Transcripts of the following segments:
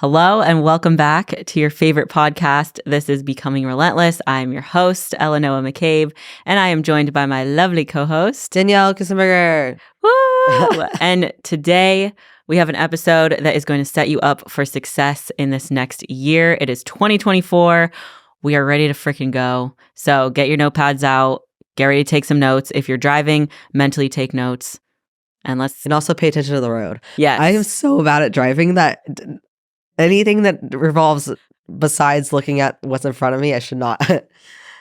Hello and welcome back to your favorite podcast. This is Becoming Relentless. I'm your host, Noa McCabe, and I am joined by my lovely co-host, Danielle Kissenberger. Woo! And today we have an episode that is going to set you up for success in this next year. It is 2024. We are ready to freaking go. So get your notepads out. Get ready to take some notes. If you're driving, mentally take notes. And also pay attention to the road. Yes. I am so bad at driving that anything that revolves besides looking at what's in front of me, I should not.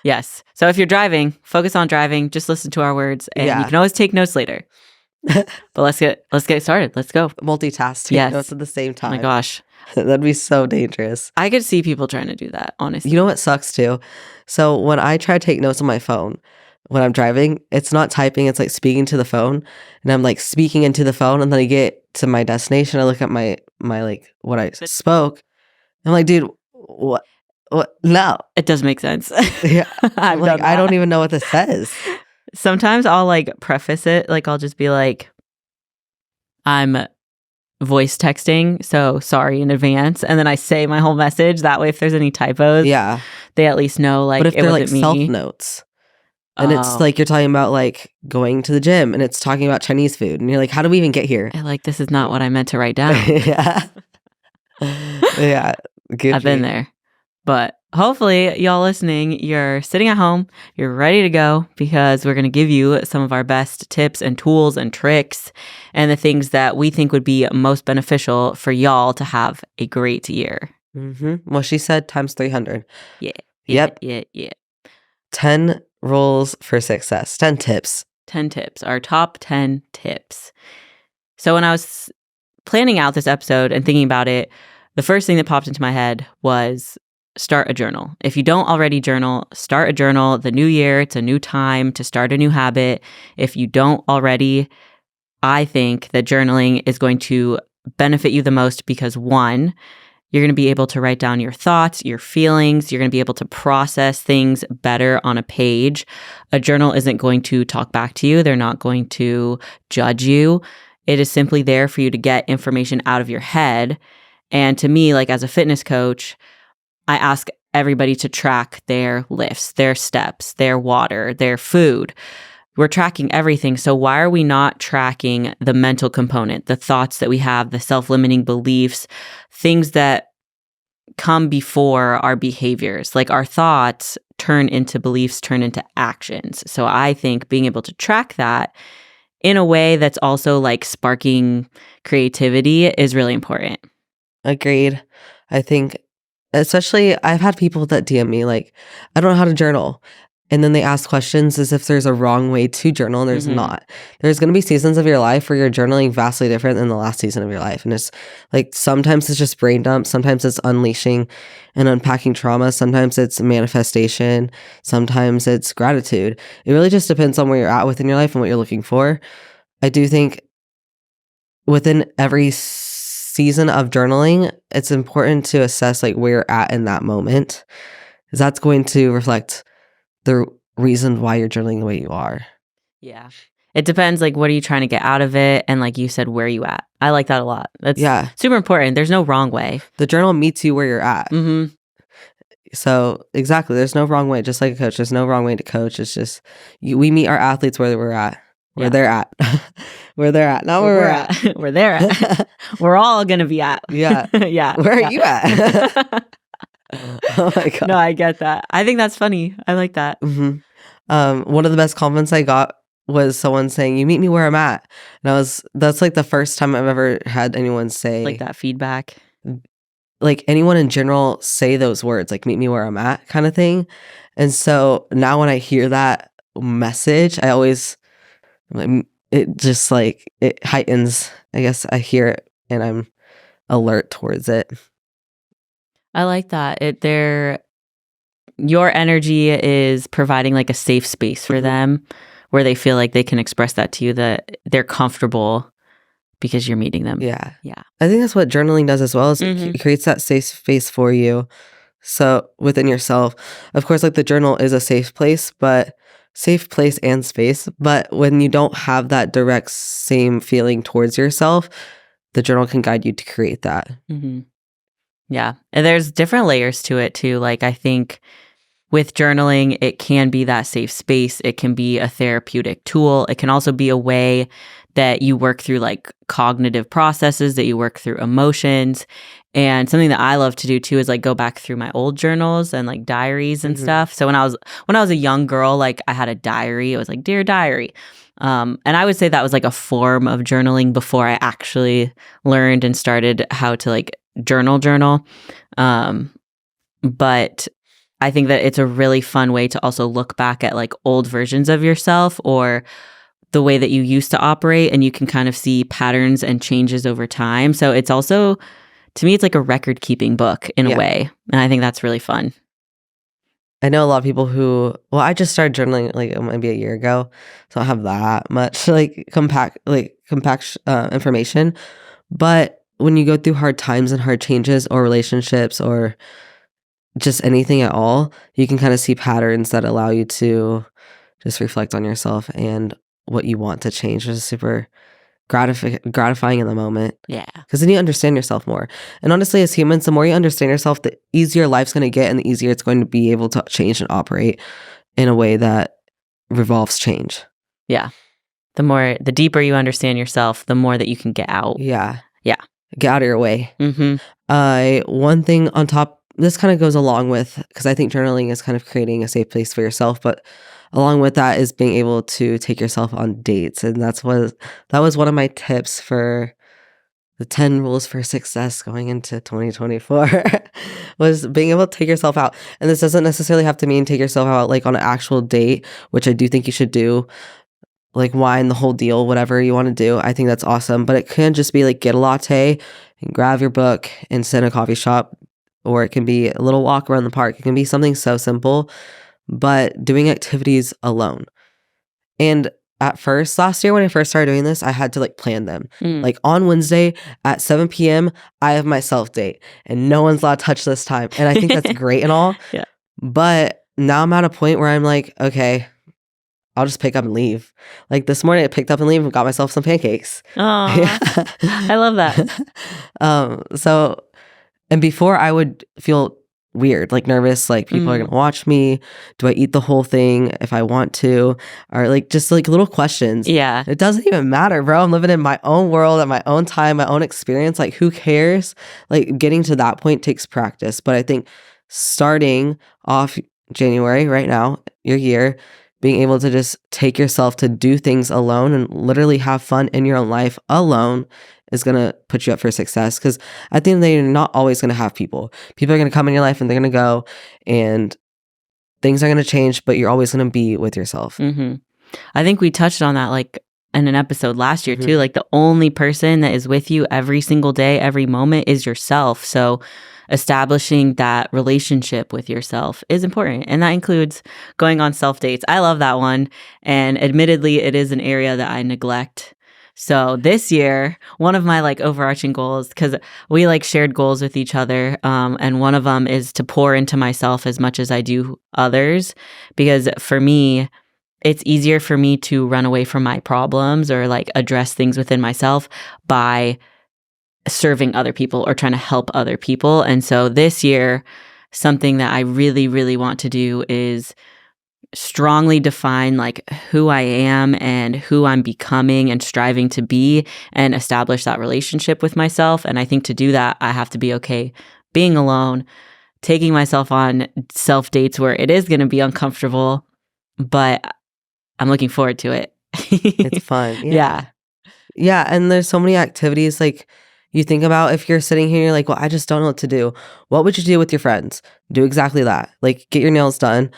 Yes. So if you're driving, focus on driving. Just listen to our words, and you can always take notes later. But let's get started. Let's go. Multitask. Take notes at the same time. Oh my gosh. That'd be so dangerous. I could see people trying to do that, honestly. You know what sucks too? So when I try to take notes on my phone, when I'm driving, it's not typing, it's like speaking to the phone. And I'm like speaking into the phone, and then I get to my destination, I look at my like what I spoke. I'm like, dude, what? No. It does make sense. Yeah. I'm like, I don't even know what this says. Sometimes I'll like preface it, like I'll just be like, I'm voice texting, so sorry in advance. And then I say my whole message. That way, if there's any typos, they at least know like but if it they're wasn't like me. self notes. And it's like you're talking about like going to the gym, and it's talking about Chinese food, and you're like, how do we even get here? Like, this is not what I meant to write down. Yeah. Yeah. I've been there. But hopefully y'all listening, you're sitting at home, you're ready to go, because we're going to give you some of our best tips and tools and tricks and the things that we think would be most beneficial for y'all to have a great year. Mm-hmm. Well, she said times 300. Yeah. Yep. Yeah. 10 rules for success. 10 tips. 10 tips. Our top 10 tips. So when I was planning out this episode and thinking about it, the first thing that popped into my head was start a journal. If you don't already journal, start a journal. The new year, it's a new time to start a new habit. If you don't already, I think that journaling is going to benefit you the most because, one, you're going to be able to write down your thoughts, your feelings. You're going to be able to process things better on a page. A journal isn't going to talk back to you. They're not going to judge you. It is simply there for you to get information out of your head. And to me, like as a fitness coach, I ask everybody to track their lifts, their steps, their water, their food. We're tracking everything. So why are we not tracking the mental component, the thoughts that we have, the self-limiting beliefs, things that come before our behaviors? Like our thoughts turn into beliefs, turn into actions. So I think being able to track that in a way that's also like sparking creativity is really important. Agreed. I think, especially, I've had people that DM me like, I don't know how to journal. And then they ask questions as if there's a wrong way to journal, and there's not. There's going to be seasons of your life where you're journaling vastly different than the last season of your life. And it's like, sometimes it's just brain dump. Sometimes it's unleashing and unpacking trauma. Sometimes it's manifestation. Sometimes it's gratitude. It really just depends on where you're at within your life and what you're looking for. I do think within every season of journaling, it's important to assess like where you're at in that moment, because that's going to reflect the reason why you're journaling the way you are. Yeah. It depends, like, what are you trying to get out of it? And like you said, where are you at? I like that a lot. That's super important. There's no wrong way. The journal meets you where you're at. Mm-hmm. So exactly, there's no wrong way. Just like a coach, there's no wrong way to coach. It's just, we meet our athletes where we're at. Where they're at. Where they're at. Not where we're at. Where they're at. We're all going to be at. Yeah. Yeah. Where are you at? Oh my God. No, I get that. I think that's funny. I like that. Mm-hmm. One of the best compliments I got was someone saying, you meet me where I'm at. And that's like the first time I've ever had anyone say like that feedback. Like anyone in general say those words, like meet me where I'm at kind of thing. And so now when I hear that message, it just like, it heightens. I guess I hear it and I'm alert towards it. I like that. Your energy is providing like a safe space for them where they feel like they can express that to you, that they're comfortable because you're meeting them. Yeah. I think that's what journaling does as well, is it creates that safe space for you. So within yourself, of course, like the journal is a safe place and space. But when you don't have that direct same feeling towards yourself, the journal can guide you to create that. Mm-hmm. Yeah. And there's different layers to it too. Like I think with journaling, it can be that safe space. It can be a therapeutic tool. It can also be a way that you work through like cognitive processes, that you work through emotions. And something that I love to do too is like go back through my old journals and like diaries and stuff. So when I was a young girl, like I had a diary. It was like Dear Diary. And I would say that was like a form of journaling before I actually learned and started how to like journal. But I think that it's a really fun way to also look back at like old versions of yourself or the way that you used to operate, and you can kind of see patterns and changes over time. So it's also, to me, it's like a record keeping book in a way. And I think that's really fun. I know a lot of people who, I just started journaling like maybe a year ago, so I don't have that much like compact information. But when you go through hard times and hard changes or relationships or just anything at all, you can kind of see patterns that allow you to just reflect on yourself and what you want to change, which is super gratifying in the moment. Yeah. Because then you understand yourself more. And honestly, as humans, the more you understand yourself, the easier life's going to get and the easier it's going to be able to change and operate in a way that revolves change. Yeah. The deeper you understand yourself, the more that you can get out. Yeah. Yeah. Get out of your way. Mm-hmm. One thing on top, this kind of goes along with, because I think journaling is kind of creating a safe place for yourself, but along with that is being able to take yourself on dates. And that was one of my tips for the 10 rules for success going into 2024 was being able to take yourself out. And this doesn't necessarily have to mean take yourself out like on an actual date, which I do think you should do, like wine, the whole deal, whatever you want to do. I think that's awesome. But it can just be like get a latte and grab your book and sit in a coffee shop, or it can be a little walk around the park. It can be something so simple, but doing activities alone. And at first, last year when I first started doing this, I had to like plan them. Like on Wednesday at 7 p.m., I have my self date and no one's allowed to touch this time. And I think that's great and all. Yeah. But now I'm at a point where I'm like, okay, I'll just pick up and leave. Like this morning I picked up and leave and got myself some pancakes. Oh, yeah. I love that. And before I would feel weird, like nervous, like people are going to watch me. Do I eat the whole thing if I want to? Or like just like little questions. Yeah. It doesn't even matter, bro. I'm living in my own world at my own time, my own experience. Like who cares? Like getting to that point takes practice. But I think starting off January right now, your year, being able to just take yourself to do things alone and literally have fun in your own life alone is going to put you up for success. Because at the end of the day, you're not always going to have people. People are going to come in your life and they're going to go and things are going to change, but you're always going to be with yourself. Mm-hmm. I think we touched on that like in an episode last year too. Like the only person that is with you every single day, every moment is yourself. So establishing that relationship with yourself is important. And that includes going on self dates. I love that one. And admittedly, it is an area that I neglect. So this year, one of my like overarching goals, because we like shared goals with each other, and one of them is to pour into myself as much as I do others. Because for me, it's easier for me to run away from my problems or like address things within myself by serving other people or trying to help other people. And so this year, something that I really, really want to do is strongly define like who I am and who I'm becoming and striving to be and establish that relationship with myself. And I think to do that, I have to be okay being alone, taking myself on self dates where it is going to be uncomfortable, but I'm looking forward to it. It's fun. Yeah. Yeah. And there's so many activities like you think about if you're sitting here, you're like, well, I just don't know what to do. What would you do with your friends? Do exactly that. Like get your nails done.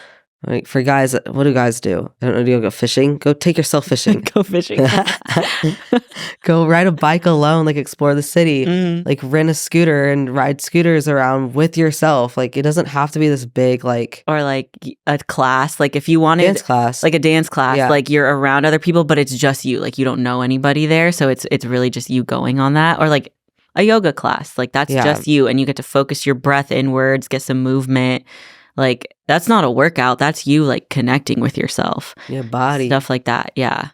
Like for guys, what do guys do? I don't know. Do you go fishing? Go take yourself fishing. Go fishing. Go ride a bike alone, like explore the city, like rent a scooter and ride scooters around with yourself. Like it doesn't have to be this big, like, or like a class. Like if you wanted dance class, like a dance class, like you're around other people, but it's just you. Like you don't know anybody there, so it's really just you going on that. Or like a yoga class, like that's just you, and you get to focus your breath inwards, get some movement. Like that's not a workout. That's you like connecting with yourself. Your body. Stuff like that. Yeah.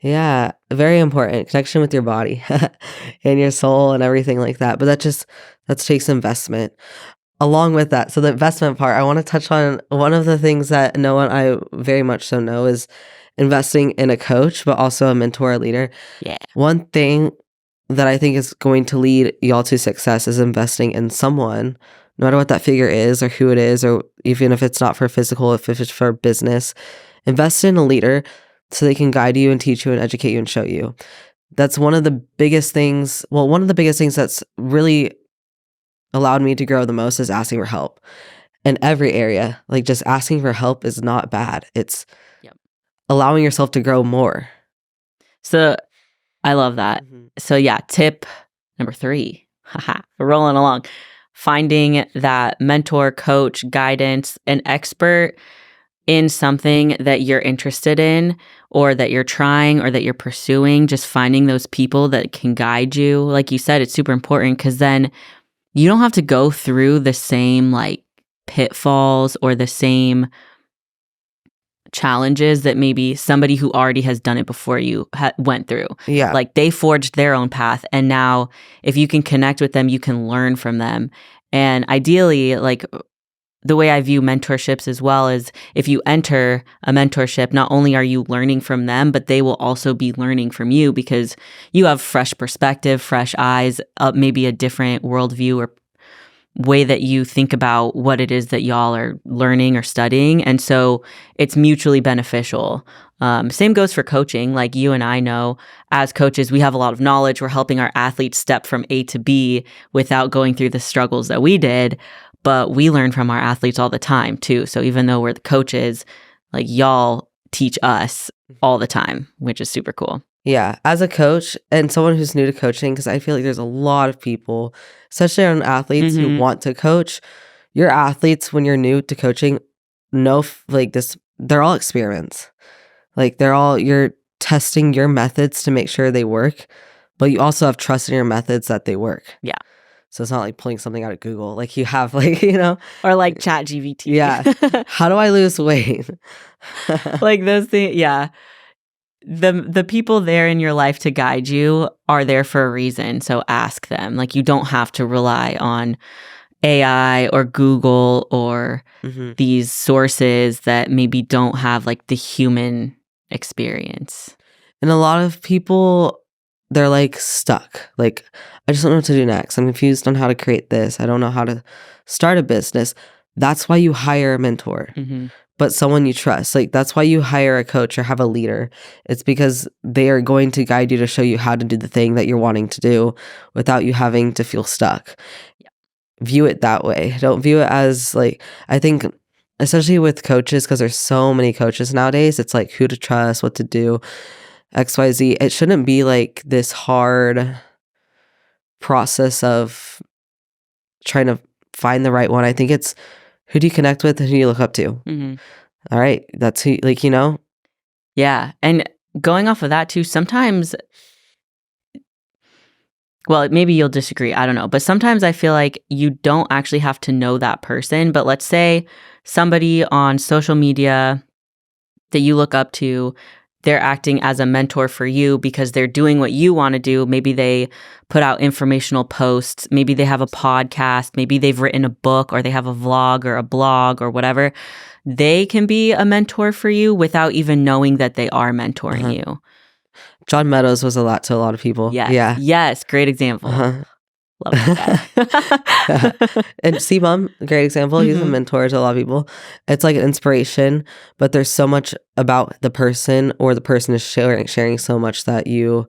Yeah, very important. Connection with your body and your soul and everything like that. But that takes investment. Along with that, so the investment part, I want to touch on one of the things that Noah and I very much so know is investing in a coach, but also a mentor or leader. Yeah. One thing that I think is going to lead y'all to success is investing in someone, no matter what that figure is or who it is, or even if it's not for physical, if it's for business. Invest in a leader so they can guide you and teach you and educate you and show you. That's one of the biggest things. Well, one of the biggest things that's really allowed me to grow the most is asking for help in every area. Like, just asking for help is not bad. It's Yep. allowing yourself to grow more. So I love that. So yeah, tip number 3. We're rolling along. Finding that mentor, coach, guidance, an expert in something that you're interested in or that you're trying or that you're pursuing, just finding those people that can guide you. Like you said, it's super important because then you don't have to go through the same like pitfalls or the same challenges that maybe somebody who already has done it before you went through. Yeah. Like they forged their own path. And now if you can connect with them, you can learn from them. And ideally, like the way I view mentorships as well is if you enter a mentorship, not only are you learning from them, but they will also be learning from you because you have fresh perspective, fresh eyes, maybe a different worldview or way that you think about what it is that y'all are learning or studying. And so it's mutually beneficial. Same goes for coaching. Like you and I know as coaches, we have a lot of knowledge. We're helping our athletes step from A to B without going through the struggles that we did. But we learn from our athletes all the time too. So even though we're the coaches, like y'all teach us all the time, which is super cool. Yeah, as a coach and someone who's new to coaching, because I feel like there's a lot of people, especially on athletes, who want to coach. Your athletes, when you're new to coaching, know like this, they're all experiments. Like you're testing your methods to make sure they work, but you also have trust in your methods that they work. Yeah. So it's not like pulling something out of Google. Like you have like, you know. Or like ChatGPT. Yeah. How do I lose weight? Like those things. Yeah. The people there in your life to guide you are there for a reason. So ask them. Like you don't have to rely on AI or Google or these sources that maybe don't have like the human experience. And a lot of people, they're like stuck. Like, I just don't know what to do next. I'm confused on how to create this. I don't know how to start a business. That's why you hire a mentor. But someone you trust. Like, that's why you hire a coach or have a leader. It's because they are going to guide you to show you how to do the thing that you're wanting to do without you having to feel stuck. Yeah. View it that way. Don't view it as like, I think, especially with coaches, because there's so many coaches nowadays, it's like who to trust, what to do, XYZ. It shouldn't be like this hard process of trying to find the right one. I think it's who do you connect with and who do you look up to? All right. That's who, like, you know? Yeah. And going off of that too, sometimes, well, maybe you'll disagree. I don't know. But sometimes I feel like you don't actually have to know that person. But let's say somebody on social media that you look up to, they're acting as a mentor for you because they're doing what you want to do. Maybe they put out informational posts. Maybe they have a podcast. Maybe they've written a book or they have a vlog or a blog or whatever. They can be a mentor for you without even knowing that they are mentoring you. John Meadows was a lot to a lot of people. Yes. Yeah. Yes. Great example. Love that guy. And C-Mom, great example. He's a mentor to a lot of people. It's like an inspiration, but there's so much about the person, or the person is sharing so much that you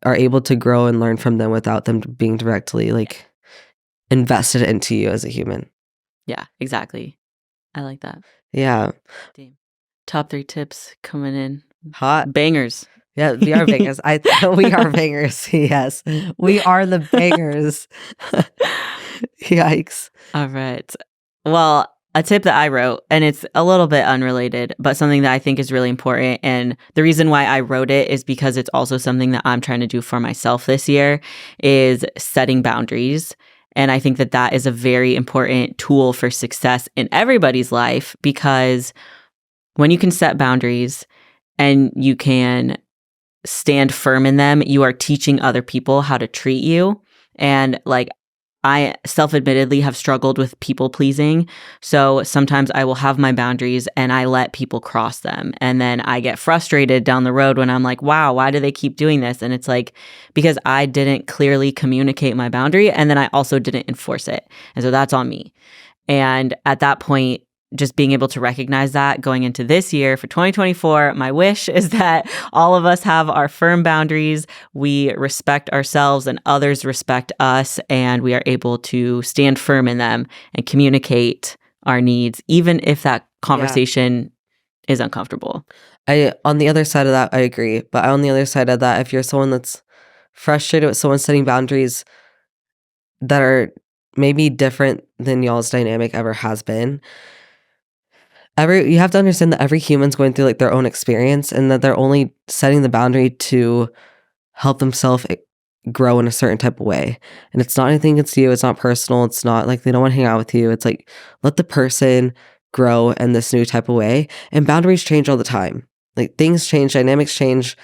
are able to grow and learn from them without them being directly like invested into you as a human. Yeah, exactly. I like that. Yeah. Top 3 tips coming in. Hot. Bangers. Yeah, we are bangers. We are bangers. Yes, we are the bangers. Yikes. All right. Well, a tip that I wrote, and it's a little bit unrelated, but something that I think is really important. And the reason why I wrote it is because it's also something that I'm trying to do for myself this year, is setting boundaries. And I think that that is a very important tool for success in everybody's life, because when you can set boundaries and you can stand firm in them, you are teaching other people how to treat you. And like, I self-admittedly have struggled with people pleasing. So sometimes I will have my boundaries and I let people cross them. And then I get frustrated down the road when I'm like, wow, why do they keep doing this? And it's like, because I didn't clearly communicate my boundary, and then I also didn't enforce it. And so that's on me. And at that point, just being able to recognize that going into this year for 2024, my wish is that all of us have our firm boundaries. We respect ourselves and others respect us, and we are able to stand firm in them and communicate our needs, even if that conversation is uncomfortable. On the other side of that, I agree. But on the other side of that, if you're someone that's frustrated with someone setting boundaries that are maybe different than y'all's dynamic ever has been, you have to understand that every human's going through like their own experience, and that they're only setting the boundary to help themselves grow in a certain type of way. And it's not anything against you. It's not personal. It's not like they don't want to hang out with you. It's like, let the person grow in this new type of way. And boundaries change all the time. Like, things change, dynamics change.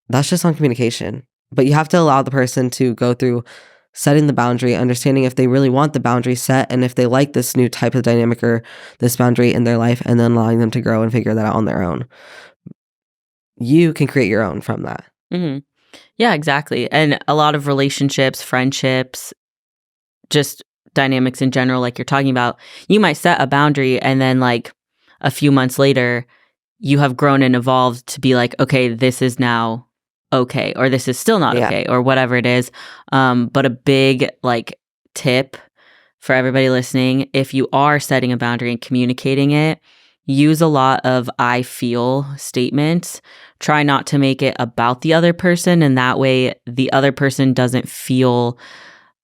That's just on communication. But you have to allow the person to go through setting the boundary, understanding if they really want the boundary set, and if they like this new type of dynamic or this boundary in their life, and then allowing them to grow and figure that out on their own. You can create your own from that. Mm-hmm. Yeah, exactly. And a lot of relationships, friendships, just dynamics in general, like you're talking about, you might set a boundary, and then like a few months later, you have grown and evolved to be like, okay, this is now okay, or this is still not okay, or whatever it is. But a big like tip for everybody listening, if you are setting a boundary and communicating it, use a lot of I feel statements. Try not to make it about the other person, and that way the other person doesn't feel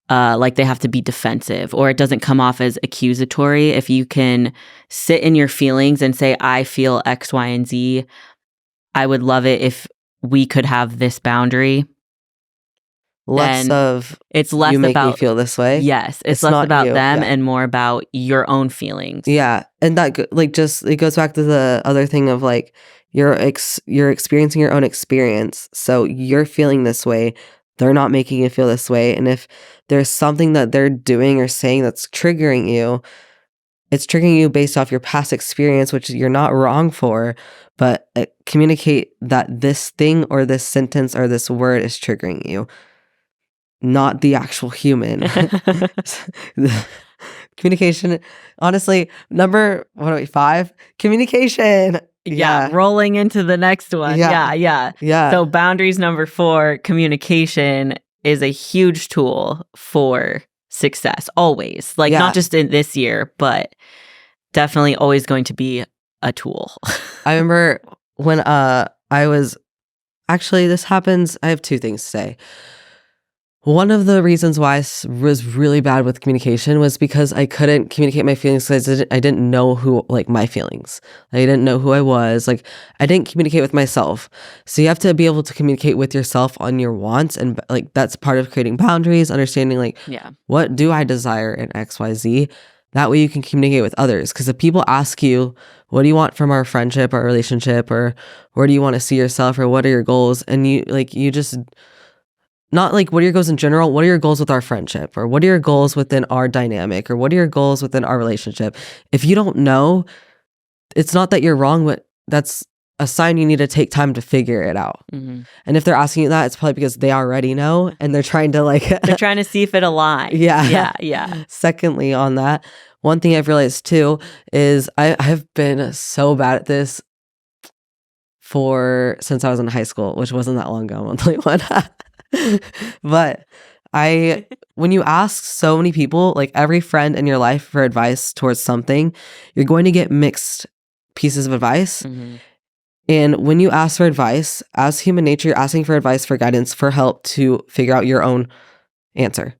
like they have to be defensive, or it doesn't come off as accusatory. If you can sit in your feelings and say, I feel X, Y, and Z, I would love it if we could have this boundary. Less of it's less you make about me feel this way. Yes, it's less about them and more about your own feelings. Yeah, and that it goes back to the other thing of like you're experiencing your own experience, so you're feeling this way. They're not making you feel this way, and if there's something that they're doing or saying that's triggering you, it's triggering you based off your past experience, which you're not wrong for, but communicate that this thing or this sentence or this word is triggering you, not the actual human. Communication, honestly, number 5, communication. Yeah, rolling into the next one. Yeah. So boundaries number 4, communication is a huge tool for success, always. Like not just in this year, but definitely always going to be a tool. I remember when I was, actually this happens, I have 2 things to say. One of the reasons why I was really bad with communication was because I couldn't communicate my feelings because I didn't know my feelings. I didn't know who I was. Like, I didn't communicate with myself. So you have to be able to communicate with yourself on your wants. And like, that's part of creating boundaries, understanding like, what do I desire in X, Y, Z? That way you can communicate with others. Because if people ask you, what do you want from our friendship, our relationship, or where do you want to see yourself, or what are your goals? And you just... Not like, what are your goals in general? What are your goals with our friendship? Or what are your goals within our dynamic? Or what are your goals within our relationship? If you don't know, it's not that you're wrong, but that's a sign you need to take time to figure it out. Mm-hmm. And if they're asking you that, it's probably because they already know and they're trying to they're trying to see if it aligns. Yeah. Secondly, on that, one thing I've realized too is I have been so bad at this since I was in high school, which wasn't that long ago. I'm 21. But when you ask so many people, like every friend in your life, for advice towards something, you're going to get mixed pieces of advice. Mm-hmm. And when you ask for advice, as human nature, you're asking for advice, for guidance, for help to figure out your own answer.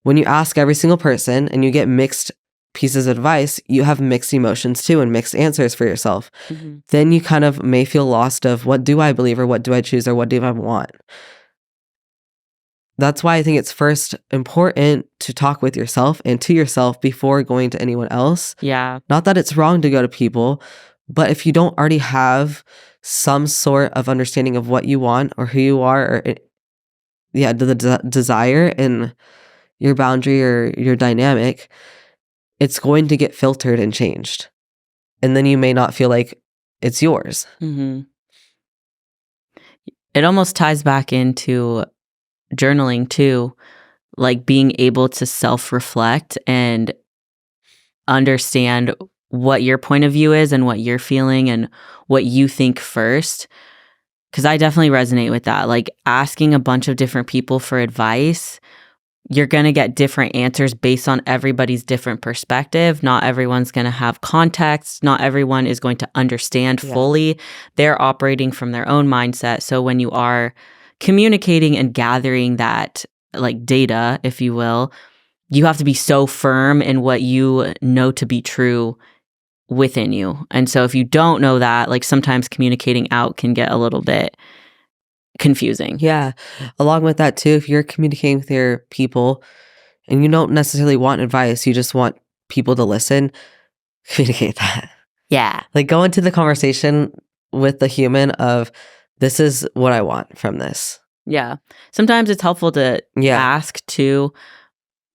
When you ask every single person and you get mixed pieces of advice, you have mixed emotions too and mixed answers for yourself. Mm-hmm. Then you kind of may feel lost of, what do I believe, or what do I choose, or what do I want? That's why I think it's first important to talk with yourself and to yourself before going to anyone else. Yeah. Not that it's wrong to go to people, But if you don't already have some sort of understanding of what you want or who you are, or the desire and your boundary or your dynamic, it's going to get filtered and changed. And then you may not feel like it's yours. Mm-hmm. It almost ties back into journaling too, like being able to self-reflect and understand what your point of view is and what you're feeling and what you think first. Because I definitely resonate with that. Like asking a bunch of different people for advice, you're going to get different answers based on everybody's different perspective. Not everyone's going to have context. Not everyone is going to understand fully. They're operating from their own mindset. So when you are communicating and gathering that like data, if you will, you have to be so firm in what you know to be true within you. And so if you don't know that, like sometimes communicating out can get a little bit confusing. Yeah. Along with that too, if you're communicating with your people and you don't necessarily want advice, you just want people to listen, communicate that. Yeah. Like go into the conversation with the human of, this is what I want from this. Yeah. Sometimes it's helpful to ask too,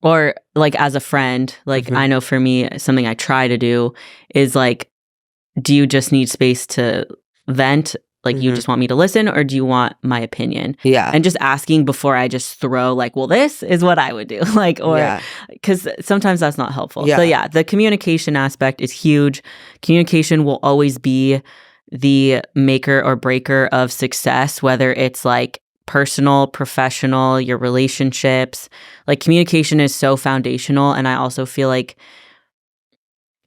or like as a friend, like I know for me, something I try to do is like, do you just need space to vent? Like you just want me to listen, or do you want my opinion? Yeah. And just asking before I just throw like, well, this is what I would do. Like, or because sometimes that's not helpful. So yeah, the communication aspect is huge. Communication will always be the maker or breaker of success, whether it's like personal, professional, your relationships. Like communication is so foundational. And I also feel like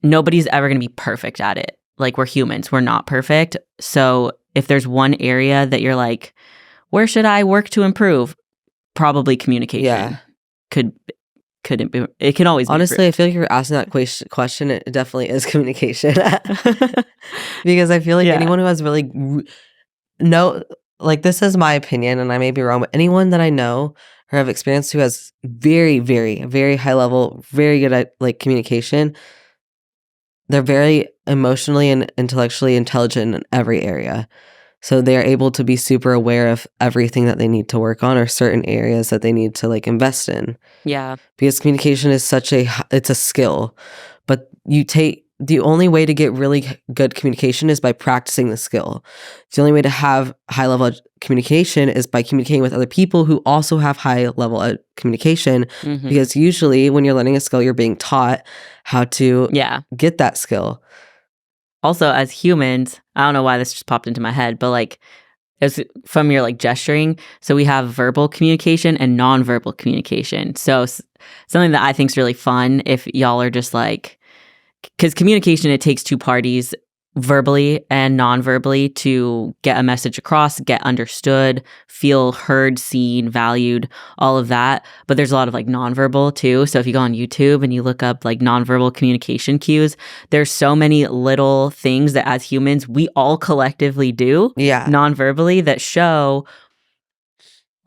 nobody's ever going to be perfect at it. Like we're humans, we're not perfect. So if there's one area that you're like, where should I work to improve? Probably communication. Yeah. It can always honestly, be I feel like you're asking that question. It definitely is communication. Because I feel like anyone who has really like this is my opinion and I may be wrong, but anyone that I know or have experienced who has very, very, very high level, very good at like communication, they're very emotionally and intellectually intelligent in every area. So they're able to be super aware of everything that they need to work on or certain areas that they need to like invest in. Yeah. Because communication is it's a skill. But the only way to get really good communication is by practicing the skill. The only way to have high level communication is by communicating with other people who also have high level communication. Because usually when you're learning a skill, you're being taught how to get that skill. Also, as humans, I don't know why this just popped into my head, but like it's from your like gesturing. So we have verbal communication and nonverbal communication. So something that I think is really fun if y'all are just like, because communication, it takes two parties, verbally and non-verbally, to get a message across, get understood, feel heard, seen, valued, all of that. But there's a lot of like non-verbal too. So if you go on YouTube and you look up like non-verbal communication cues, there's so many little things that as humans, we all collectively do non-verbally that show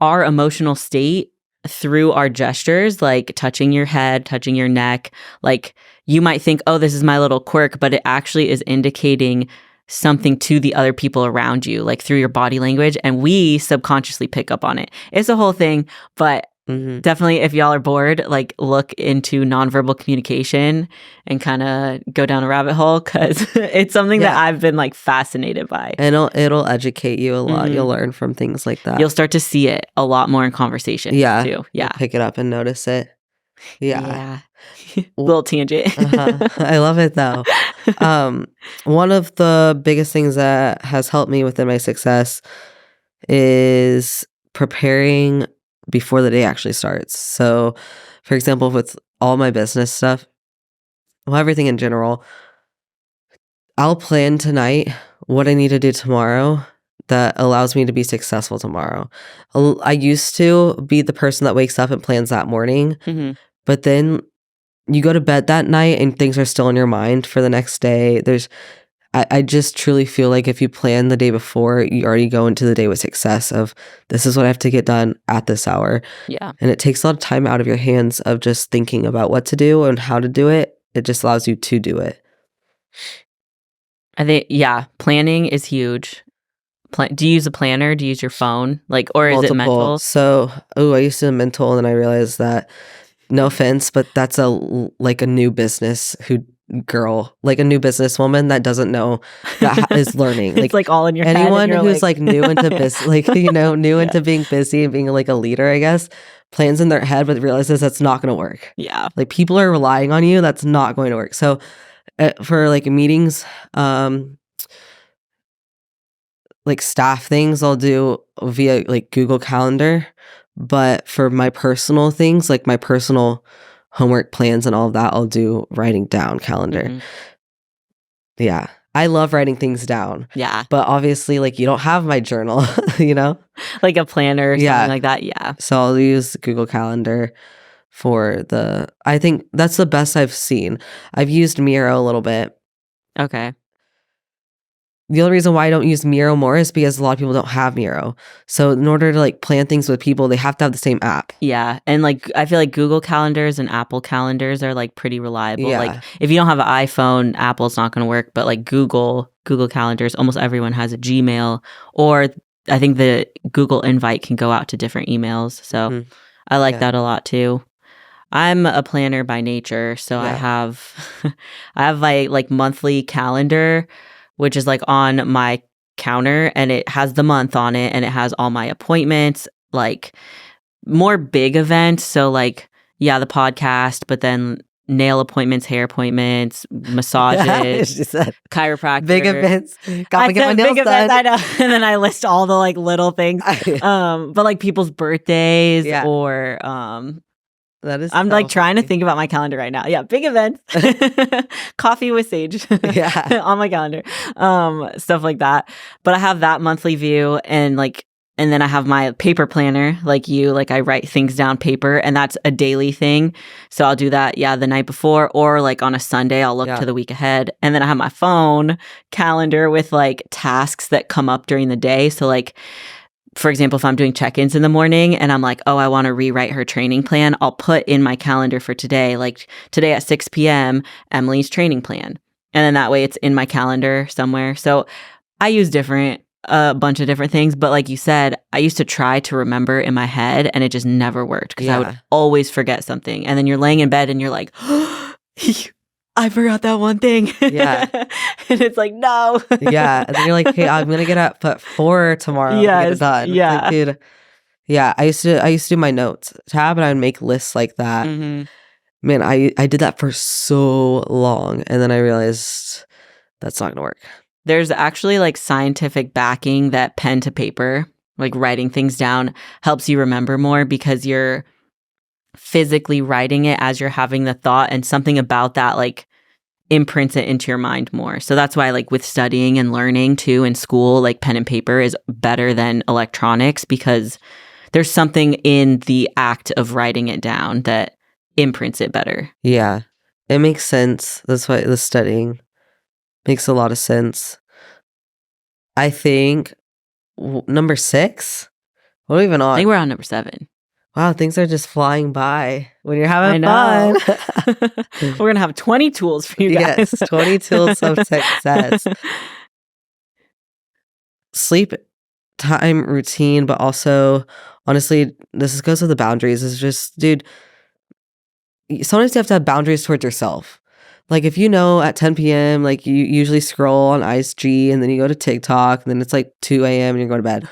our emotional state through our gestures, like touching your head, touching your neck. Like you might think, oh, this is my little quirk, but it actually is indicating something to the other people around you, like through your body language. And we subconsciously pick up on it. It's a whole thing, but definitely if y'all are bored, like look into nonverbal communication and kind of go down a rabbit hole, because it's something that I've been like fascinated by. And it'll educate you a lot. You'll learn from things like that. You'll start to see it a lot more in conversation too. Yeah. You'll pick it up and notice it. Little tangent. I love it though. One of the biggest things that has helped me within my success is preparing before the day actually starts. So, for example, with all my business stuff, well, everything in general, I'll plan tonight what I need to do tomorrow that allows me to be successful tomorrow. I used to be the person that wakes up and plans that morning, but then you go to bed that night and things are still in your mind for the next day. I just truly feel like if you plan the day before, you already go into the day with success of, this is what I have to get done at this hour. Yeah. And it takes a lot of time out of your hands of just thinking about what to do and how to do it. It just allows you to do it. I think, yeah, planning is huge. Do you use a planner? Do you use your phone? Like, or is it mental? So, I used to mental, and then I realized that, no offense, but that's like a new business like a new businesswoman that doesn't know that is learning. It's like all in your head. Anyone who's like new into business, like, new into being busy and being like a leader, I guess, plans in their head, but realizes that's not going to work. Yeah. Like, people are relying on you. That's not going to work. So for like meetings, like staff things, I'll do via like Google Calendar. But for my personal things, like my personal homework plans and all of that, I'll do writing down calendar. Mhm. Yeah. I love writing things down. Yeah. But obviously, like, you don't have my journal, you know? Like a planner or Yeah. something like that. Yeah. So I'll use Google Calendar for I think that's the best I've seen. I've used Miro a little bit. Okay. The only reason why I don't use Miro more is because a lot of people don't have Miro. So in order to like plan things with people, they have to have the same app. Yeah. And like, I feel like Google calendars and Apple calendars are like pretty reliable. Yeah. Like if you don't have an iPhone, Apple's not going to work, but like Google calendars, almost everyone has a Gmail, or I think the Google invite can go out to different emails. So I like that a lot too. I'm a planner by nature. So I have my like monthly calendar, which is like on my counter, and it has the month on it, and it has all my appointments, like more big events. So like, yeah, the podcast, but then nail appointments, hair appointments, massages, She said chiropractor. big events. Got to get my nails big done. events, I know. And then I list all the like little things. But like people's birthdays or that is I'm like trying to think about my calendar right now. Yeah, big events. Coffee with Sage. Yeah. On my calendar. Stuff like that. But I have that monthly view, and then I have my paper planner like you. Like I write things down paper, and that's a daily thing. So I'll do that, the night before, or like on a Sunday, I'll look to the week ahead. And then I have my phone calendar with like tasks that come up during the day. So like, for example, if I'm doing check-ins in the morning and I'm like, oh, I want to rewrite her training plan, I'll put in my calendar for today, like today at 6 p.m., Emily's training plan. And then that way it's in my calendar somewhere. So I use a bunch of different things. But like you said, I used to try to remember in my head, and it just never worked because I would always forget something. And then you're laying in bed and you're like, I forgot that one thing. Yeah. And it's like, no. Yeah. And then you're like, hey, I'm going to get up at 4 tomorrow to get it done. Yeah. Like, dude, yeah. I used to do my notes tab, and I would make lists like that. Mm-hmm. Man, I did that for so long. And then I realized that's not going to work. There's actually like scientific backing that pen to paper, like writing things down, helps you remember more because you're physically writing it as you're having the thought, and something about that like imprints it into your mind more. So that's why like with studying and learning too in school, like pen and paper is better than electronics, because there's something in the act of writing it down that imprints it better. Yeah, it makes sense. That's why the studying makes a lot of sense. I think number 6. What are we even on? I think we're on number 7. Wow, things are just flying by when you're having fun. We're going to have 20 tools for you guys. Yes, 20 tools of success. Sleep time routine, but also, honestly, this goes with the boundaries. It's just, dude, sometimes you have to have boundaries towards yourself. Like if you know at 10 p.m., like you usually scroll on IG and then you go to TikTok and then it's like 2 a.m. and you're going to bed.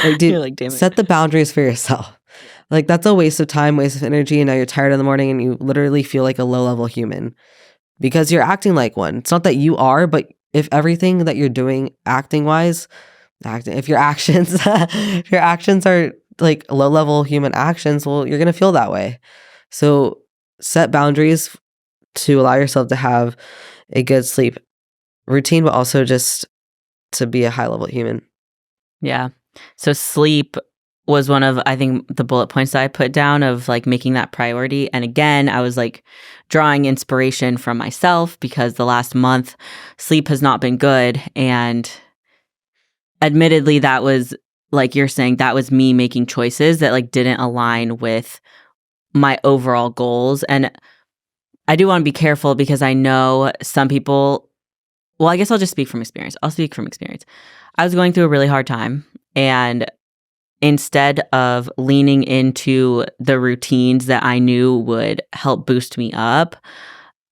Like, dude, you're like, damn it. Set the boundaries for yourself. Like that's a waste of time, waste of energy. And now you're tired in the morning and you literally feel like a low-level human because you're acting like one. It's not that you are, but if everything that you're doing acting-wise, if your actions are like low-level human actions, well, you're going to feel that way. So set boundaries to allow yourself to have a good sleep routine, but also just to be a high-level human. Yeah. So sleep was one of, I think, the bullet points that I put down of like making that priority. And again, I was like drawing inspiration from myself because the last month sleep has not been good. And admittedly, that was like you're saying, that was me making choices that like didn't align with my overall goals. And I do want to be careful because I know some people well, I guess I'll just speak from experience. I'll speak from experience. I was going through a really hard time, and instead of leaning into the routines that I knew would help boost me up,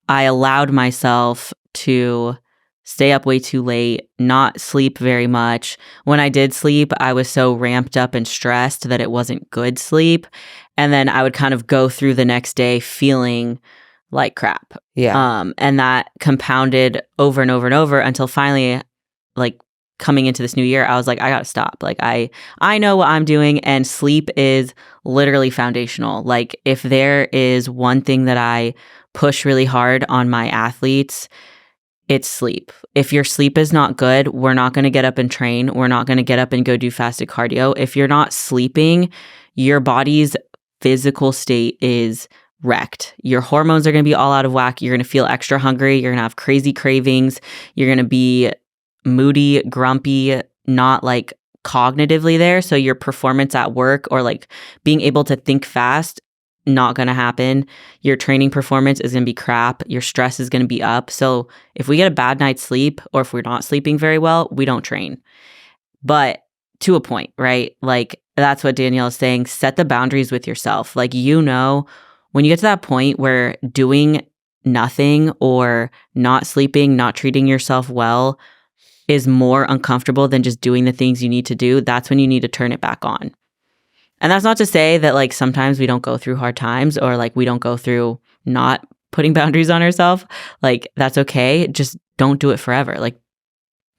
I allowed myself to stay up way too late, not sleep very much. When I did sleep, I was so ramped up and stressed that it wasn't good sleep. And then I would kind of go through the next day feeling like crap. Yeah. And that compounded over and over and over until finally, like, coming into this new year, I was like, I gotta stop. Like, I know what I'm doing, and sleep is literally foundational. Like, if there is one thing that I push really hard on my athletes, it's sleep. If your sleep is not good, we're not going to get up and train. We're not going to get up and go do fasted cardio. If you're not sleeping, your body's physical state is wrecked. Your hormones are going to be all out of whack. You're going to feel extra hungry. You're going to have crazy cravings. You're going to be moody, grumpy, not like cognitively there. So your performance at work or like being able to think fast, not going to happen. Your training performance is going to be crap. Your stress is going to be up. So if we get a bad night's sleep, or if we're not sleeping very well, we don't train. But to a point, right? Like, that's what Danielle is saying. Set the boundaries with yourself. Like, you know, when you get to that point where doing nothing or not sleeping, not treating yourself well is more uncomfortable than just doing the things you need to do, that's when you need to turn it back on. And that's not to say that like sometimes we don't go through hard times, or like we don't go through not putting boundaries on ourselves. Like, that's okay. Just don't do it forever. Like,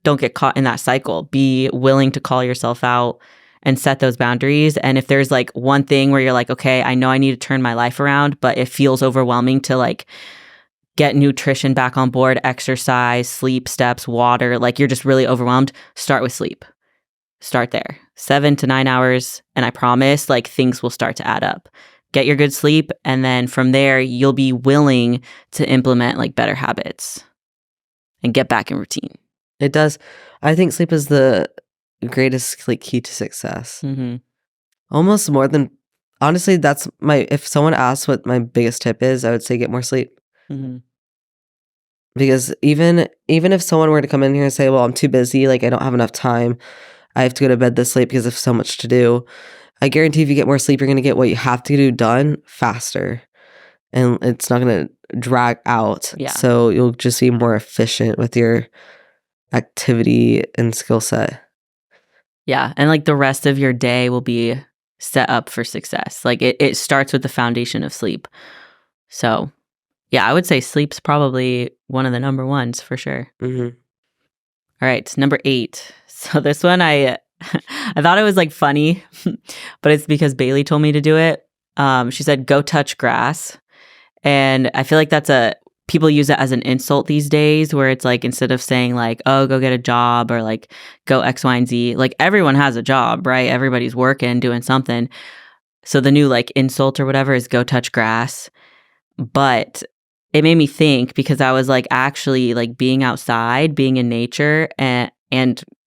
don't get caught in that cycle. Be willing to call yourself out and set those boundaries. And if there's like one thing where you're like, okay, I know I need to turn my life around, but it feels overwhelming to like get nutrition back on board, exercise, sleep, steps, water, like you're just really overwhelmed, start with sleep. Start there. 7 to 9 hours. And I promise, like, things will start to add up. Get your good sleep. And then from there, you'll be willing to implement like better habits and get back in routine. It does. I think sleep is the greatest like key to success. Mm-hmm. Almost more than, honestly, that's if someone asks what my biggest tip is, I would say get more sleep. Mm-hmm. Because even if someone were to come in here and say, well, I'm too busy, like I don't have enough time, I have to go to bed this late because I have so much to do, I guarantee if you get more sleep, you're going to get what you have to do done faster. And it's not going to drag out. Yeah. So you'll just be more efficient with your activity and skill set. Yeah. And like the rest of your day will be set up for success. Like it starts with the foundation of sleep. So yeah, I would say sleep's probably one of the number ones for sure. Mm-hmm. All right, number 8. So this one, I thought it was like funny, but it's because Bailey told me to do it. She said, go touch grass. And I feel like people use it as an insult these days, where it's like, instead of saying like, oh, go get a job, or like go X, Y, and Z, like everyone has a job, right? Everybody's working, doing something. So the new like insult or whatever is go touch grass. But it made me think, because I was like, actually like being outside, being in nature, and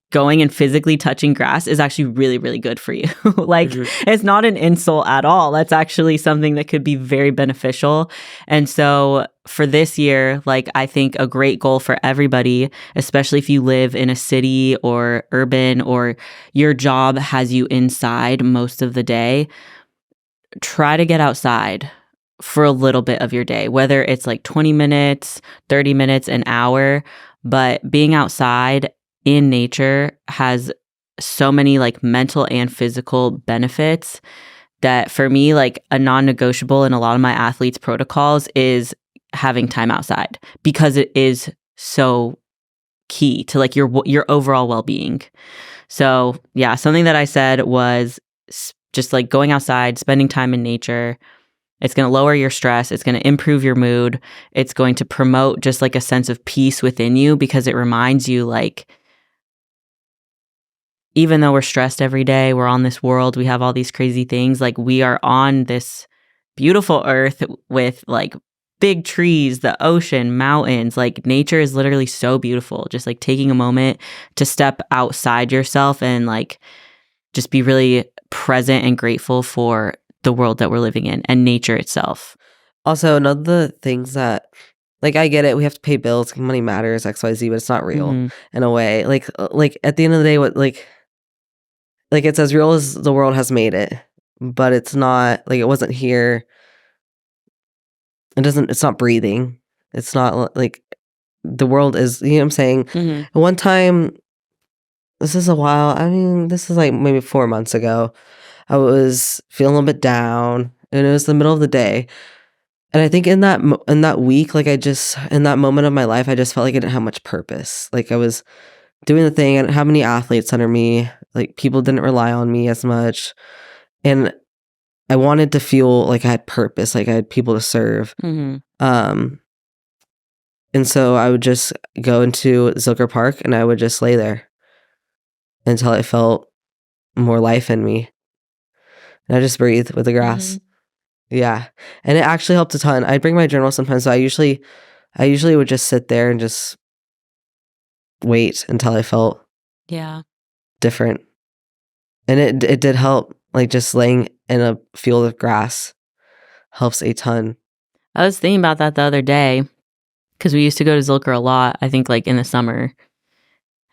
going and physically touching grass is actually really, really good for you. Like, It's not an insult at all. That's actually something that could be very beneficial. And so for this year, like, I think a great goal for everybody, especially if you live in a city or urban, or your job has you inside most of the day, try to get outside for a little bit of your day, whether it's like 20 minutes, 30 minutes, an hour. But being outside in nature has so many like mental and physical benefits that, for me, like a non-negotiable in a lot of my athletes' protocols is having time outside, because it is so key to like your overall well-being. So yeah, something that I said was just like going outside, spending time in nature. It's going to lower your stress. It's going to improve your mood. It's going to promote just like a sense of peace within you, because it reminds you, like, even though we're stressed every day, we're on this world, we have all these crazy things, like we are on this beautiful earth with like big trees, the ocean, mountains. Like, nature is literally so beautiful. Just like taking a moment to step outside yourself and like just be really present and grateful for the world that we're living in and nature itself. Also, another things that Like, I get it. We have to pay bills. Money matters, XYZ, but it's not real in a way. Like at the end of the day, what like it's as real as the world has made it, but it's not like it wasn't here. It's not breathing. It's not like the world is, you know what I'm saying? One time, this is a while. I mean, this is like maybe 4 months ago. I was feeling a little bit down, and it was the middle of the day. And I think in that week, like in that moment of my life, I just felt like I didn't have much purpose. Like I was doing the thing. I didn't have many athletes under me. Like people didn't rely on me as much. And I wanted to feel like I had purpose, like I had people to serve. And so I would just go into Zilker Park and I would just lay there until I felt more life in me. And I just breathe with the grass. Yeah. And it actually helped a ton. I'd bring my journal sometimes. So I usually would just sit there and just wait until I felt different. And it did help. Like just laying in a field of grass helps a ton. I was thinking about that the other day because we used to go to Zilker a lot, I think like in the summer.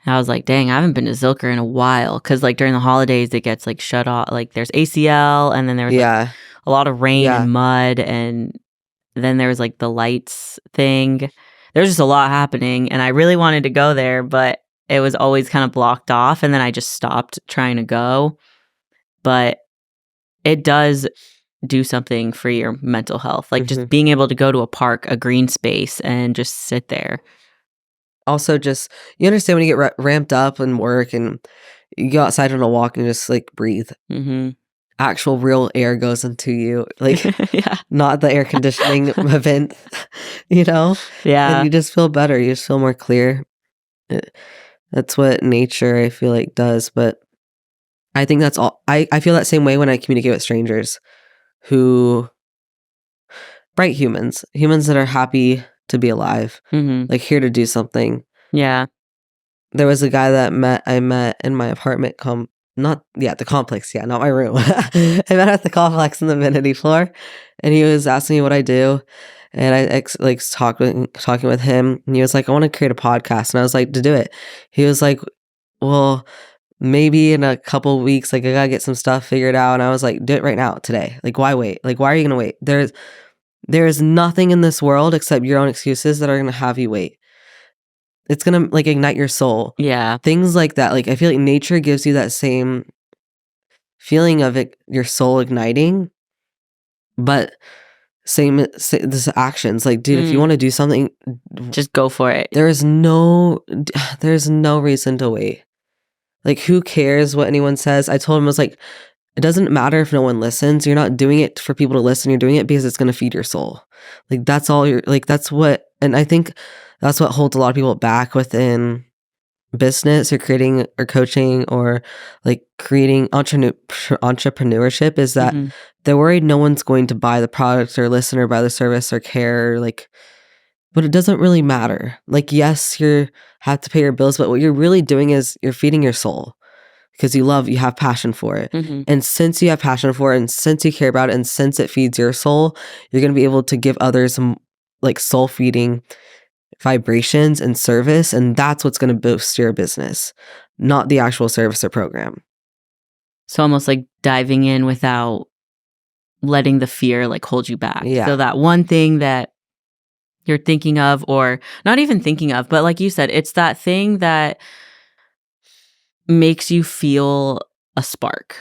And I was like, dang, I haven't been to Zilker in a while. Because like during the holidays, it gets like shut off. Like there's ACL and then there's like, a lot of rain and mud. And then there was like the lights thing. There's just a lot happening. And I really wanted to go there, but it was always kind of blocked off. And then I just stopped trying to go. But it does do something for your mental health. Like just being able to go to a park, a green space, and just sit there. Also, just, you understand when you get ramped up and work and you go outside on a walk and just like breathe. Actual real air goes into you. Like, not the air conditioning vent, you know? And you just feel better. You just feel more clear. That's what nature, I feel like, does. But I think that's all. I feel that same way when I communicate with strangers bright humans that are happy to be alive, like here to do something. There was a guy that I met in my apartment the complex, not my room. I met at the complex in the amenity floor, and he was asking me what I do, and I talking with him, and he was like, I want to create a podcast, and I was like, to do it. He was like, well, maybe in a couple weeks, like I gotta get some stuff figured out. And I was like, do it right now, today. Like, why wait? Like, why are you gonna wait? There is nothing in this world except your own excuses that are gonna have you wait. It's gonna like ignite your soul. Things like that. Like I feel like nature gives you that same feeling of it, your soul igniting, but this actions. Like, dude, if you want to do something, just go for it. There's no reason to wait. Like, who cares what anyone says? I told him, I was like, it doesn't matter if no one listens. You're not doing it for people to listen. You're doing it because it's going to feed your soul. Like, that's all and I think that's what holds a lot of people back within business or creating or coaching or like creating entrepreneurship is that they're worried no one's going to buy the product or listen or buy the service or care. Like, but it doesn't really matter. Like, yes, you have to pay your bills, but what you're really doing is you're feeding your soul because you have passion for it. And since you have passion for it and since you care about it and since it feeds your soul, you're going to be able to give others like soul feeding vibrations and service. And that's what's going to boost your business, not the actual service or program. So almost like diving in without letting the fear like hold you back. So that one thing that you're thinking of, or not even thinking of, but like you said, it's that thing that makes you feel a spark.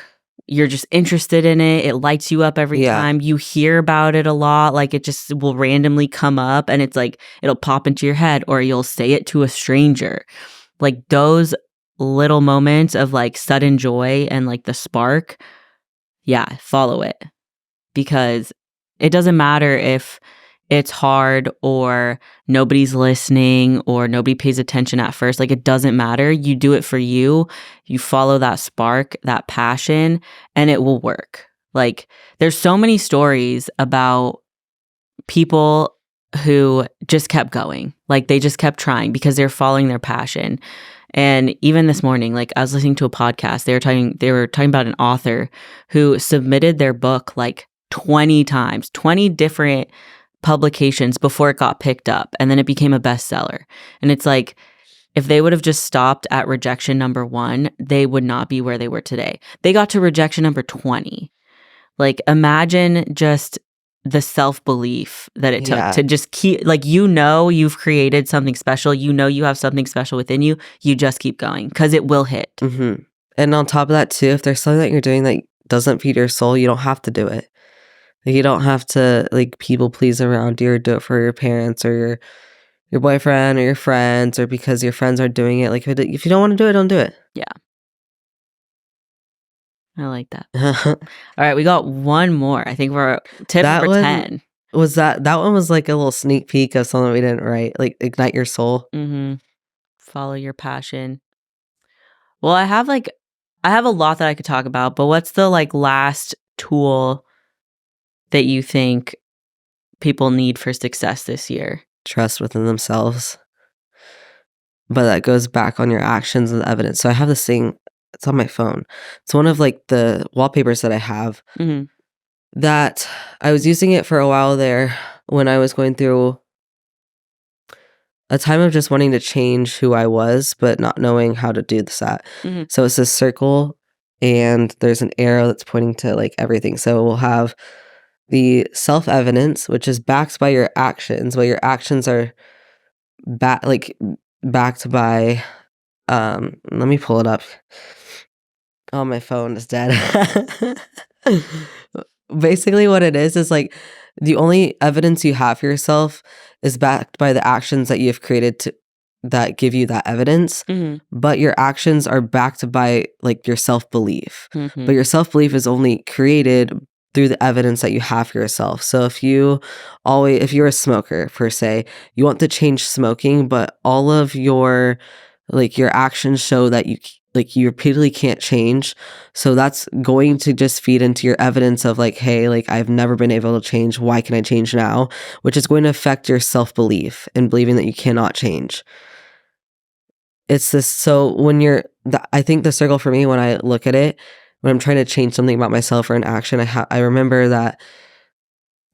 You're just interested in it. It lights you up every time. You hear about it a lot. Like it just will randomly come up and it's like, it'll pop into your head or you'll say it to a stranger. Like those little moments of like sudden joy and like the spark. Follow it. Because it doesn't matter if it's hard or nobody's listening or nobody pays attention at first. Like it doesn't matter. You do it for you. You follow that spark, that passion, and it will work. Like there's so many stories about people who just kept going. Like they just kept trying because they're following their passion. And even this morning, like I was listening to a podcast, they were talking about an author who submitted their book like 20 times, 20 different publications before it got picked up, and then it became a bestseller. And it's like, if they would have just stopped at rejection number 1, they would not be where they were today. They got to rejection number 20. Like, imagine just the self-belief that it took to just keep, like, you've created something special. You have something special within you. You just keep going because it will hit. Mm-hmm. And on top of that too, if there's something that you're doing that doesn't feed your soul, you don't have to do it. Like, you don't have to like people please around you or do it for your parents or your boyfriend or your friends or because your friends are doing it. Like, if you don't want to do it, don't do it. Yeah. I like that. All right, we got one more. I think we're tip number 10. That one was like a little sneak peek of something we didn't write, like ignite your soul. Mm-hmm. Follow your passion. Well, I have a lot that I could talk about, but what's the like last tool that you think people need for success this year? Trust within themselves. But that goes back on your actions and the evidence. So I have this thing, it's on my phone. It's one of like the wallpapers that I have that I was using it for a while there when I was going through a time of just wanting to change who I was, but not knowing how to do this at. So it's this circle and there's an arrow that's pointing to like everything. So we'll have the self-evidence, which is backed by your actions, but your actions are backed by let me pull it up. Oh, my phone is dead. Basically what it is like the only evidence you have for yourself is backed by the actions that you have created that give you that evidence. But your actions are backed by like your self-belief. But your self-belief is only created through the evidence that you have for yourself. So if you're a smoker per se, you want to change smoking, but all of your actions show that you repeatedly can't change. So that's going to just feed into your evidence of like, hey, like I've never been able to change. Why can I change now? Which is going to affect your self-belief and believing that you cannot change. It's this. So when I think the circle for me, when I look at it, when I'm trying to change something about myself or an action, I remember that,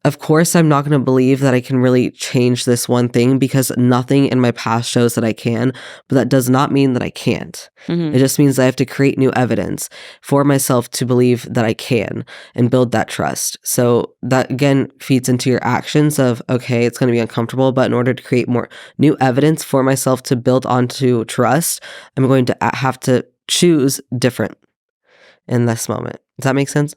of course, I'm not going to believe that I can really change this one thing because nothing in my past shows that I can, but that does not mean that I can't. It just means that I have to create new evidence for myself to believe that I can and build that trust. So that again feeds into your actions of, okay, it's going to be uncomfortable, but in order to create more new evidence for myself to build onto trust, I'm going to have to choose different in this moment. Does that make sense?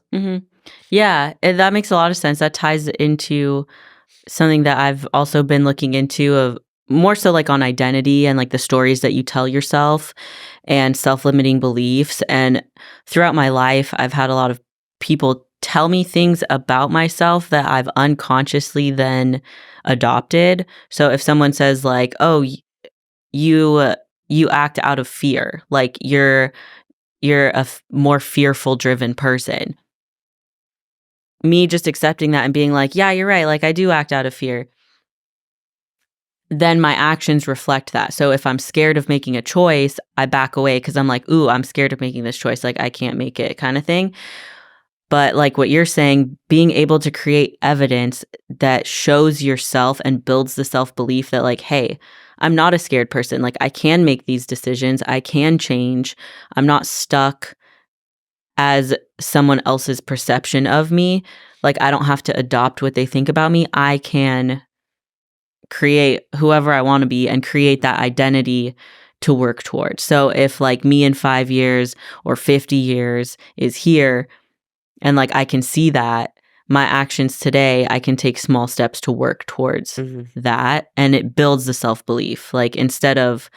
Yeah, that makes a lot of sense. That ties into something that I've also been looking into, of more so like on identity and like the stories that you tell yourself and self-limiting beliefs. And throughout my life, I've had a lot of people tell me things about myself that I've unconsciously then adopted. So if someone says like, oh, you act out of fear, like you're a more fearful driven person. Me just accepting that and being like, yeah, you're right. Like I do act out of fear. Then my actions reflect that. So if I'm scared of making a choice, I back away because I'm like, ooh, I'm scared of making this choice. Like I can't make it kind of thing. But like what you're saying, being able to create evidence that shows yourself and builds the self-belief that like, hey, I'm not a scared person. Like I can make these decisions. I can change. I'm not stuck as someone else's perception of me. Like I don't have to adopt what they think about me. I can create whoever I want to be and create that identity to work towards. So if like me in 5 years or 50 years is here and like I can see that, my actions today, I can take small steps to work towards that, and it builds the self-belief. Like instead of,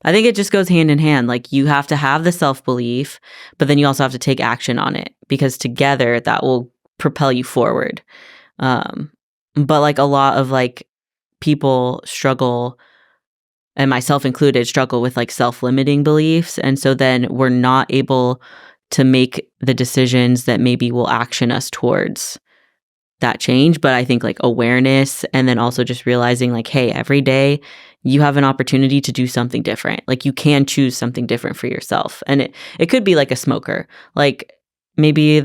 I think it just goes hand in hand. Like you have to have the self-belief, but then you also have to take action on it because together that will propel you forward. But like a lot of like people struggle, and myself included, struggle with like self-limiting beliefs. And so then we're not able to make the decisions that maybe will action us towards that change. But I think like awareness, and then also just realizing like, hey, every day you have an opportunity to do something different. Like you can choose something different for yourself. And it could be like a smoker. Like maybe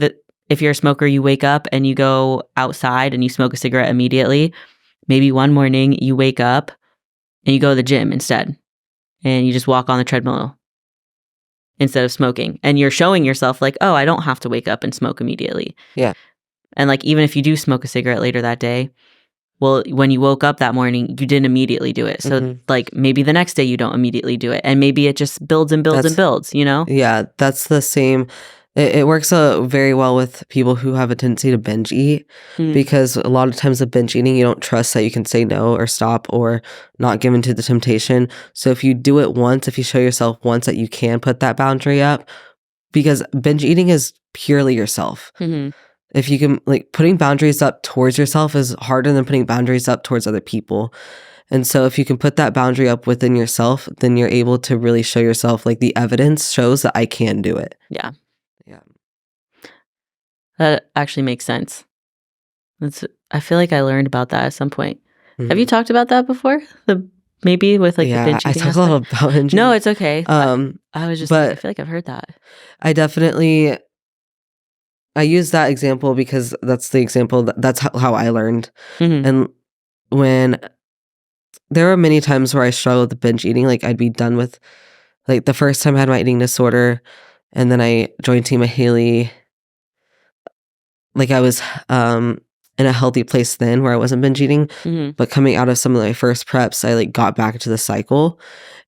if you're a smoker, you wake up and you go outside and you smoke a cigarette immediately. maybe one morning you wake up and you go to the gym instead and you just walk on the treadmill instead of smoking. And you're showing yourself like, oh, I don't have to wake up and smoke immediately. Yeah. And like, even if you do smoke a cigarette later that day, well, when you woke up that morning, you didn't immediately do it. So like maybe the next day you don't immediately do it. And maybe it just builds and builds and builds, you know? Yeah, that's the same. It works very well with people who have a tendency to binge eat because a lot of times with binge eating, you don't trust that you can say no or stop or not give in to the temptation. So if you do it once, if you show yourself once that you can put that boundary up, because binge eating is purely yourself. If you can, like, putting boundaries up towards yourself is harder than putting boundaries up towards other people. And so if you can put that boundary up within yourself, then you're able to really show yourself, like, the evidence shows that I can do it. Yeah. Yeah. That actually makes sense. I feel like I learned about that at some point. Have you talked about that before? Maybe with like the binge eating I talk a lot about binge. No, it's okay. I was just, I but feel like I've heard that. I use that example because that's the example that's how I learned. And when there were many times where I struggled with binge eating, like I'd be done with, like the first time I had my eating disorder, and then I joined Team Haley. Like I was in a healthy place then where I wasn't binge eating, but coming out of some of my first preps, I like got back to the cycle.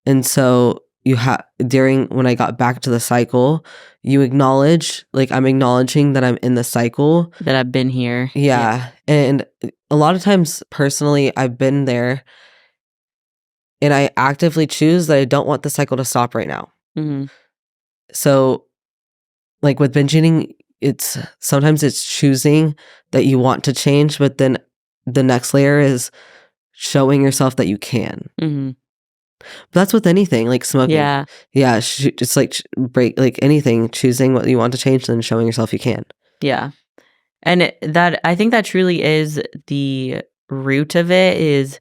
And so when I got back to the cycle, you acknowledge, like I'm acknowledging that I'm in the cycle. That I've been here. Yeah. And a lot of times personally, I've been there and I actively choose that I don't want the cycle to stop right now. So like with binge eating, sometimes it's choosing that you want to change, but then the next layer is showing yourself that you can. But that's with anything, like smoking. Yeah, it's like like anything, choosing what you want to change, then showing yourself you can. Yeah, and I think that truly is the root of it, is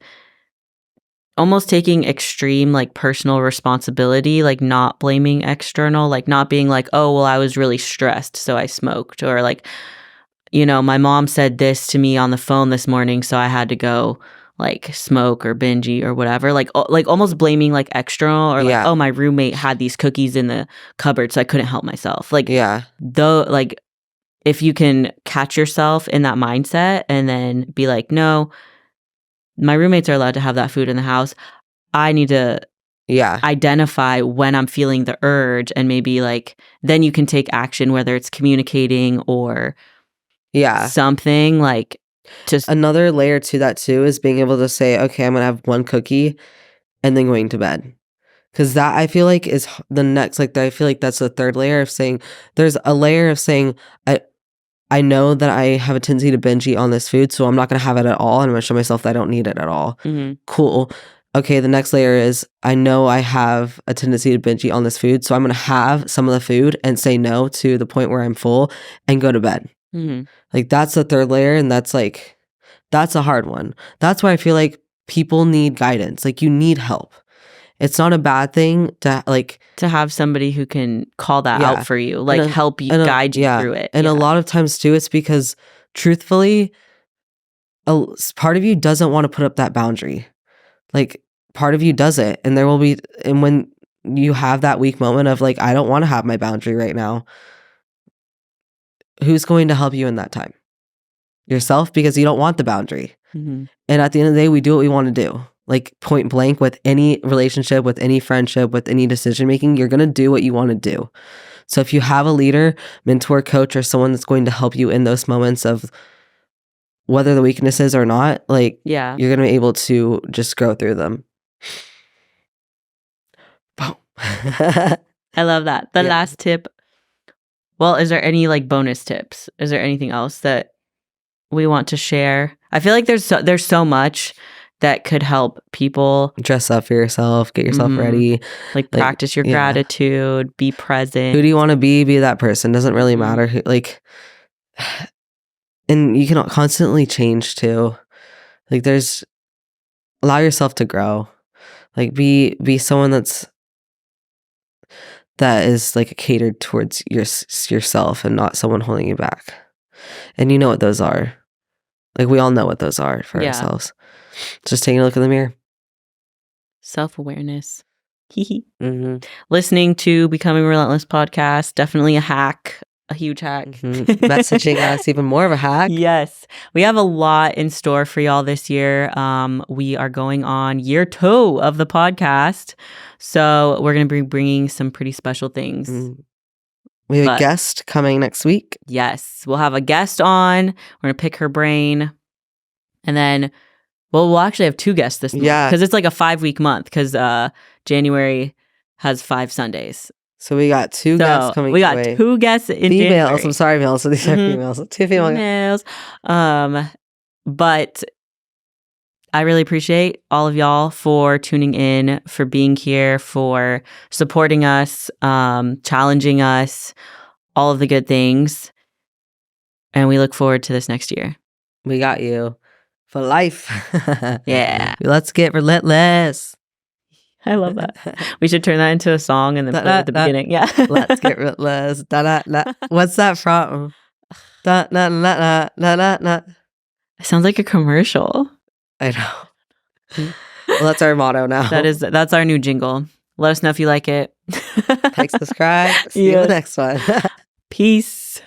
almost taking extreme like personal responsibility, like not blaming external, like not being like, oh, well, I was really stressed, so I smoked, or like, you know, my mom said this to me on the phone this morning, so I had to go like smoke or binge eat or whatever, like almost blaming like external, or like, oh, my roommate had these cookies in the cupboard, so I couldn't help myself. Like, though, like if you can catch yourself in that mindset and then be like, no, my roommates are allowed to have that food in the house. I need to identify when I'm feeling the urge, and maybe like then you can take action, whether it's communicating or something like. Just another layer to that too is being able to say, okay, I'm gonna have one cookie and then going to bed, because that I feel like is the next, like I feel like that's the third layer of saying, there's a layer of saying I know that I have a tendency to binge eat on this food, so I'm not going to have it at all, and I'm going to show myself that I don't need it at all. Cool. Okay, the next layer is I know I have a tendency to binge eat on this food, so I'm going to have some of the food and say no to the point where I'm full and go to bed. Like that's the third layer, and that's a hard one. That's why I feel like people need guidance. Like you need help. It's not a bad thing to have somebody who can call that out for you, like help you, guide you through it. And a lot of times too, it's because truthfully, a part of you doesn't want to put up that boundary. Like part of you does it, and when you have that weak moment of like, I don't want to have my boundary right now, who's going to help you in that time? Yourself, because you don't want the boundary. And at the end of the day, we do what we want to do. Like point blank, with any relationship, with any friendship, with any decision making, you're going to do what you want to do. So if you have a leader, mentor, coach, or someone that's going to help you in those moments of whether the weaknesses or not, like you're going to be able to just grow through them. I love that. The last tip. Well, is there any like bonus tips? Is there anything else that we want to share? I feel like there's so much that could help people. Dress up for yourself, get yourself ready. Like practice your gratitude, be present. Who do you want to be? Be that person. Doesn't really matter who, like, and you can constantly change too. Like allow yourself to grow. Like be someone that is like catered towards yourself and not someone holding you back. And you know what those are. Like we all know what those are for ourselves. Just taking a look in the mirror. Self-awareness. Mm-hmm. Listening to Becoming Relentless podcast, definitely a hack, a huge hack. Mm-hmm. Messaging us, even more of a hack. Yes. We have a lot in store for y'all this year. We are going on year 2 of the podcast. So we're going to be bringing some pretty special things. Mm. We have a guest coming next week. Yes. We'll have a guest on. We're going to pick her brain. And then, we'll actually have 2 guests this month. Yeah. Because it's like a 5-week month. Because January has 5 Sundays. So we got 2 guests coming. We got 2 guests in females. January. I'm sorry, males. So these are females. 2 females. But I really appreciate all of y'all for tuning in, for being here, for supporting us, challenging us, all of the good things. And we look forward to this next year. We got you for life. Yeah. Let's get relentless. I love that. We should turn that into a song and then put it at the beginning. Yeah. Let's get relentless. What's that from? Da, na, na, na, na, na, na. It sounds like a commercial. I know. Well, that's our motto now. That's our new jingle. Let us know if you like it. Like, subscribe. See you in the next one. Peace.